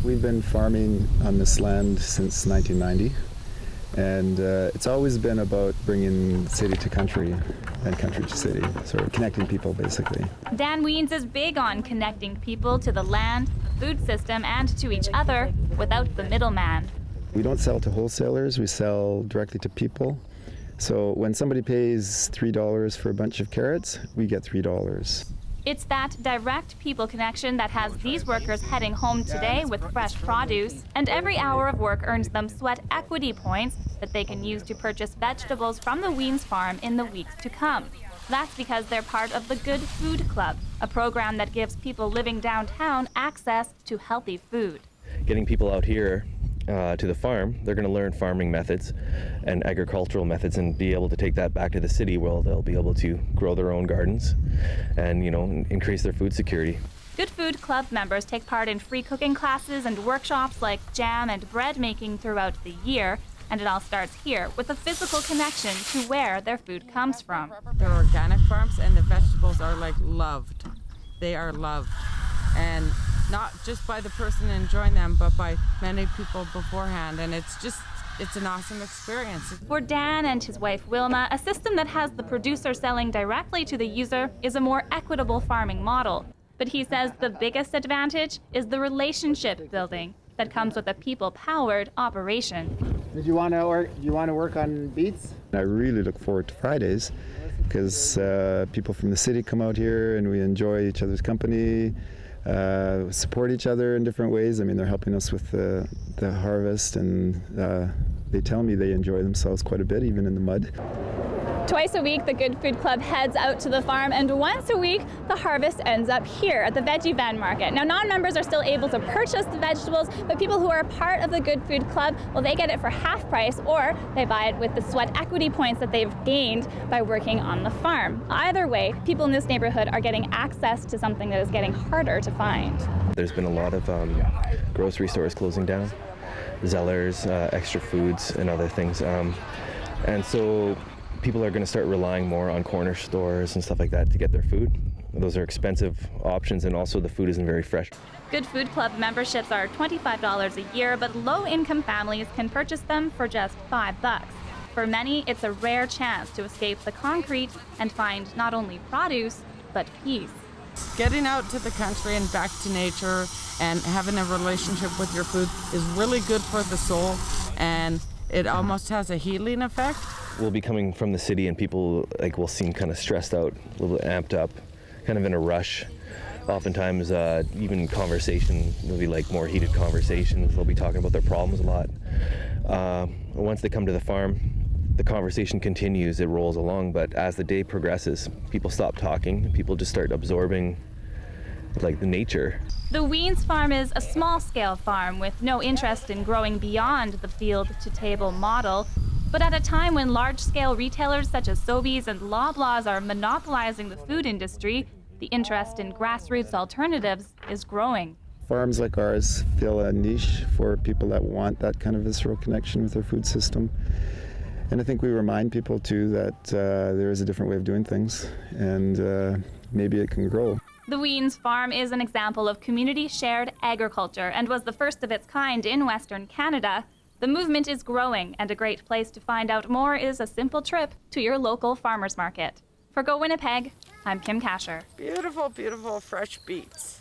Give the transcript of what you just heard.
We've been farming on this land since 1990, and it's always been about bringing city to country and country to city, sort of connecting people, basically. Dan Wiens is big on connecting people to the land, food system, and to each other without the middleman. We don't sell to wholesalers, we sell directly to people. So when somebody pays $3 for a bunch of carrots, we get $3. It's that direct people connection that has these workers heading home today with fresh produce, and every hour of work earns them sweat equity points that they can use to purchase vegetables from the Wiens Farm in the weeks to come. That's because they're part of the Good Food Club, a program that gives people living downtown access to healthy food. Getting people out here to the farm, they're going to learn farming methods and agricultural methods and be able to take that back to the city where they'll be able to grow their own gardens and, increase their food security. Good Food Club members take part in free cooking classes and workshops like jam and bread making throughout the year, and it all starts here with a physical connection to where their food comes from. They're organic farms and the vegetables are loved. They are loved. And not just by the person enjoying them, but by many people beforehand. And it's an awesome experience. For Dan and his wife Wilma, a system that has the producer selling directly to the user is a more equitable farming model. But he says the biggest advantage is the relationship building that comes with a people-powered operation. Do you want to work on beets? I really look forward to Fridays because people from the city come out here and we enjoy each other's company. Support each other in different ways. I mean, they're helping us with the harvest, and they tell me they enjoy themselves quite a bit, even in the mud. Twice a week, the Good Food Club heads out to the farm, and once a week, the harvest ends up here at the Veggie Van Market. Now, non-members are still able to purchase the vegetables, but people who are part of the Good Food Club, well, they get it for half price, or they buy it with the sweat equity points that they've gained by working on the farm. Either way, people in this neighborhood are getting access to something that is getting harder to find. There's been a lot of grocery stores closing down, Zellers, Extra Foods, and other things. And so people are going to start relying more on corner stores and stuff like that to get their food. Those are expensive options, and also the food isn't very fresh. Good Food Club memberships are $25 a year, but low-income families can purchase them for just $5. For many, it's a rare chance to escape the concrete and find not only produce, but peace. Getting out to the country and back to nature and having a relationship with your food is really good for the soul, and it almost has a healing effect. We'll be coming from the city, and people will seem kind of stressed out, a little bit amped up, kind of in a rush. Oftentimes, even conversation will be more heated conversations. They'll be talking about their problems a lot. Once they come to the farm, the conversation continues, it rolls along, but as the day progresses, people stop talking, people just start absorbing the nature. The Wiens Farm is a small-scale farm with no interest in growing beyond the field-to-table model. But at a time when large-scale retailers such as Sobeys and Loblaws are monopolizing the food industry, the interest in grassroots alternatives is growing. Farms like ours fill a niche for people that want that kind of visceral connection with their food system. And I think we remind people, too, that there is a different way of doing things, and maybe it can grow. The Wiens Farm is an example of community-shared agriculture and was the first of its kind in Western Canada. The movement is growing, and a great place to find out more is a simple trip to your local farmers market. For Go Winnipeg, I'm Kim Kasher. Beautiful, beautiful fresh beets.